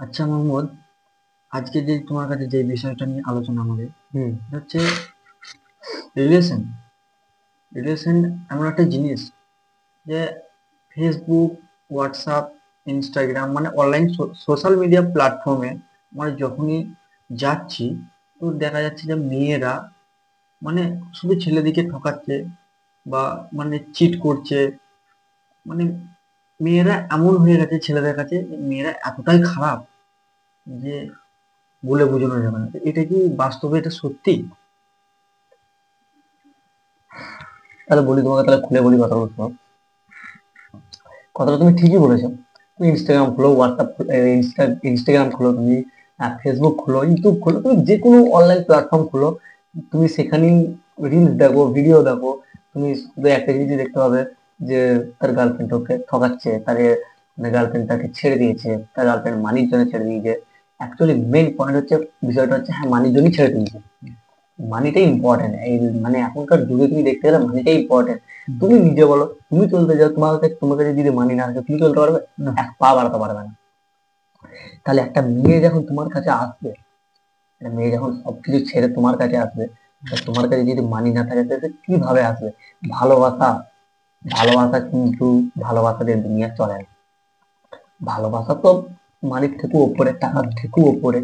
আচ্ছা মোহাম্মদ, আজকে যে তোমার কাছে যে বিষয়টা নিয়ে আলোচনা আমাদের এটা হচ্ছে রিলেশন। রিলেশন এমন একটা জিনিস যে ফেসবুক, হোয়াটসঅ্যাপ, ইনস্টাগ্রাম মানে অনলাইন সোশ্যাল মিডিয়া প্ল্যাটফর্মে মানে যখনই যাচ্ছি, তো দেখা যাচ্ছে যে মেয়েরা মানে শুধু ছেলেদিকে ঠকাচ্ছে বা মানে চিট করছে। মানে মেয়েরা এমন হয়ে গেছে ছেলেদের কাছে, মেয়েরা এতটাই খারাপ যে বলে বোঝানো যাবে না। এটা কি বাস্তবে এটা সত্যি? তাহলে বলি তোমাকে, তাহলে খুলে বলি কথাগুলো শোনো। কথাটা তুমি ঠিকই বলেছো। তুমি ইনস্টাগ্রাম খোলো, হোয়াটসঅ্যাপ, ইনস্টাগ্রাম খোলো, তুমি ফেসবুক খোলো, ইউটিউব খোলো, তুমি যে কোনো অনলাইন প্ল্যাটফর্ম খোলো, তুমি সেখানেই রিলস দেখো, ভিডিও দেখো। তুমি শুধু একটা জিনিসই দেখতে পাবে যে তার গার্লফ্রেন্ড ওকে ঠকাচ্ছে, তার গার্লফ্রেন্ড তাকে ছেড়ে দিয়েছে, তার গার্লফ্রেন্ড মানির জন্য ছেড়ে দিয়েছে। অ্যাকচুয়ালি মেইন পয়েন্ট হচ্ছে, বিষয়টা হচ্ছে, হ্যাঁ, মানির জন্যই ছেড়ে দিয়েছে। মানিটাই ইম্পর্টেন্ট এই, মানে এখনকার যুগে তুমি দেখতে গেলে মানিটাই ইম্পর্টেন্ট। তুমি নিজে বলো, তুমি চলতে যাও, তোমার কাছে যদি মানি না আসে, তুমি চলতে পারবে? না। এক পা বাড়াতে পারবে না। তাহলে একটা মেয়ে যখন তোমার কাছে আসবে, একটা মেয়ে যখন সবকিছু ছেড়ে তোমার কাছে আসবে, তা তোমার কাছে যদি মানি না থাকে, তাহলে সে কিভাবে আসবে? ভালোবাসা, ভালোবাসা কিন্তু, ভালোবাসা দিয়ে দুনিয়া চলে না। ভালোবাসা তো মানির থেকেও ওপরে, টাকার থেকেও ওপরে।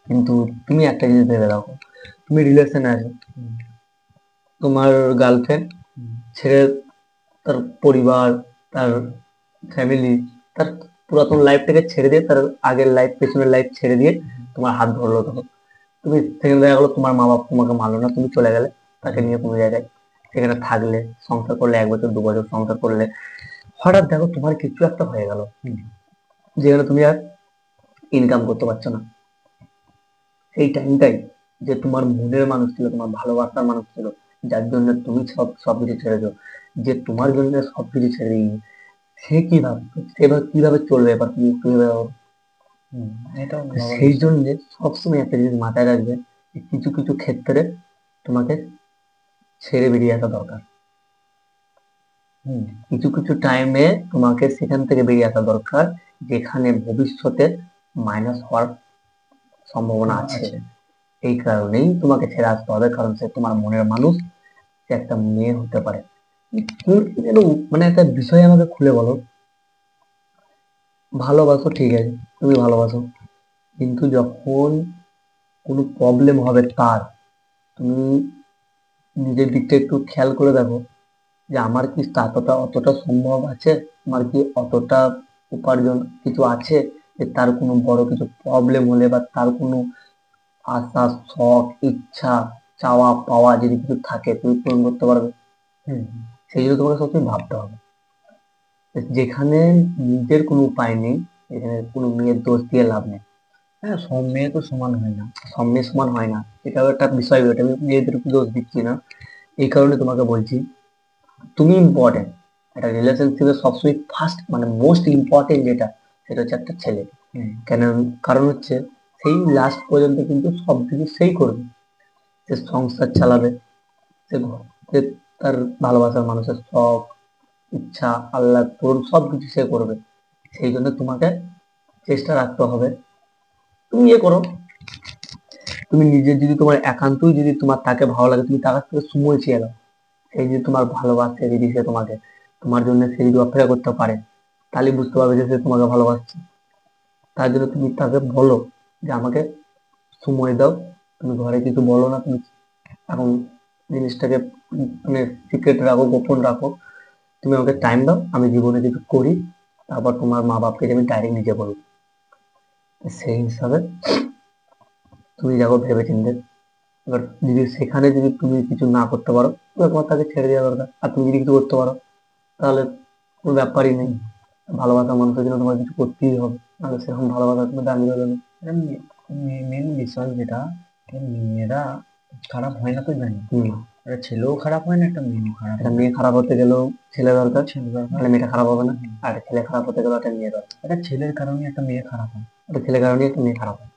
কিন্তু তুমি একটা জিনিস ভেবে দেখো, তুমি রিলেশনে আছো, তোমার গার্লফ্রেন্ড ছেড়ে, তার পরিবার, তার ফ্যামিলি, তার পুরাতন লাইফটাকে ছেড়ে দিয়ে, তার আগের লাইফ, পেছনের লাইফ ছেড়ে দিয়ে তোমার হাত ধরলো তখন। তুমি সেখানে দেখা গেলো তোমার মা বাবা তোমাকে মানলো না, তুমি চলে গেলে তাকে নিয়ে কোনো জায়গায়, সেখানে থাকলে, সংসার করলে, 1 বছর 2 বছর সংসার করলে, হঠাৎ দেখো তোমার কিছু একটা হয়ে গেল, যেখানে তুমি আর ইনকাম করতে পারছো না। সেই টাইমটাই যে তোমার মনের মানুষ ছিল, তোমার ভালোবাসার মানুষ ছিল, যার জন্য তুমি সবকিছু ছেড়েছো, যে তোমার জন্য সবকিছু ছেড়ে দিয়েছে, সে কিভাবে, সেভাবে কিভাবে চলবে এবার তুমি একটু ভেবে দেখো। হুম, এটাও ভাবার সেই বিষয়। জন্য সবসময় একটা জিনিস মাথায় রাখবে, যে কিছু কিছু ক্ষেত্রে তোমাকে ছেড়ে বেরিয়ে আসা দরকার। হুম। কিছু কিছু টাইমে তোমাকে সেখান থেকে বেরিয়ে আসা দরকার, যেখানে ভবিষ্যতে মাইনাস হওয়ার সম্ভাবনা আছে। আছে। এই কারণেই তোমাকে ছেড়ে আসতে হবে, কারণ সে তোমার মনের মানুষ, সে একটা মেয়ে হতে পারে। তুমি যেন, মানে একটা বিষয় আমাকে খুলে বলো। ভালোবাসো, ঠিক আছে, তুমি ভালোবাসো, কিন্তু যখন কোনো প্রবলেম হবে তার, তুমি নিজের দিকটা একটু খেয়াল করে দেখো, যে আমার কি ততটা অতটা সম্ভব আছে, আমার কি অতটা উপার্জন কিছু আছে, যে তার কোনো বড় কিছু প্রবলেম হলে, বা তার কোনো আশা, শখ, ইচ্ছা, চাওয়া পাওয়া যদি কিছু থাকে, তুমি পূরণ করতে পারবে? হুম। সেই জন্য তোমাকে সবসময় ভাবতে হবে। যেখানে নিজের কোনো উপায় নেই, এখানে কোনো মেয়ের দোষ দিয়ে লাভ নেই। হ্যাঁ, সব মেয়ে তো সমান হয় না। সব মেয়ে সমান হয় না, এটাও একটা বিষয়, ওটা আমি মেয়েদের উপর দোষ দিচ্ছি না। এই কারণে তোমাকে বলছি, তুমি ইম্পর্টেন্ট। একটা রিলেশনশিপে সবসময় ফার্স্ট, মানে মোস্ট ইম্পর্টেন্ট যেটা, সেটা হচ্ছে একটা ছেলে। হুম। কেন? কারণ হচ্ছে, সেই লাস্ট পর্যন্ত কিন্তু সবকিছু সেই করবে। সে সংসার চালাবে, সে সে তার ভালোবাসার মানুষের শখ, ইচ্ছা, আল্লাহ পূরণ সবকিছু সে করবে। সেই জন্য তোমাকে চেষ্টা রাখতে হবে, তুমি ইয়ে করো। তুমি নিজের যদি, তোমার একান্তই যদি তোমার তাকে ভালো লাগে, তুমি তার কাছ থেকে সময় চেয়ে নাও। সেই যে তোমার ভালোবাসে, যদি সে তোমাকে, তোমার জন্য সে যদি অপেক্ষা করতে পারে, তাহলে বুঝতে পারবে যে সে তোমাকে ভালোবাসছে। তার জন্য তুমি তাকে বলো যে আমাকে সময় দাও, তুমি ঘরে কিছু বলো না, তুমি এখন জিনিসটাকে মানে সিক্রেট রাখো, গোপন রাখো। তুমি আমাকে টাইম দাও, আমি জীবনে কিছু করি, তারপর তোমার মা বাপকে যে আমি ডাইরেক্ট নিজে বলবো। সেই হিসাবে তুমি দেখো ভেবেচিন্তে। এবার যদি সেখানে যদি তুমি কিছু না করতে পারো, তাহলে তোমার তাকে ছেড়ে দেওয়া দরকার। আর তুমি যদি কিছু করতে পারো, তাহলে কোনো ব্যাপারই নেই। হুম। ভালোবাসা মানুষের জন্য তোমার কিছু করতেই হবে, নাহলে সেরকম ভালোবাসা তুমি দামি হবে না। এটা মেন বিষয় যেটা, যে মেয়েরা খারাপ হয় না তো জানি, হম। একটা ছেলেও খারাপ হয় না, একটা মেয়েও খারাপ একটা হয় না। মেয়ে খারাপ হতে গেলেও ছেলে দরকার, ছেলে দরকার। নাহলে মেয়েটা খারাপ হবে না। হুম। আর একটা ছেলে খারাপ হতে গেলেও একটা মেয়ে দরকার। একটা ছেলের কারণে একটা মেয়ে খারাপ হয়। একটা ছেলে কারণে একটা মেয়ে খারাপ হয়।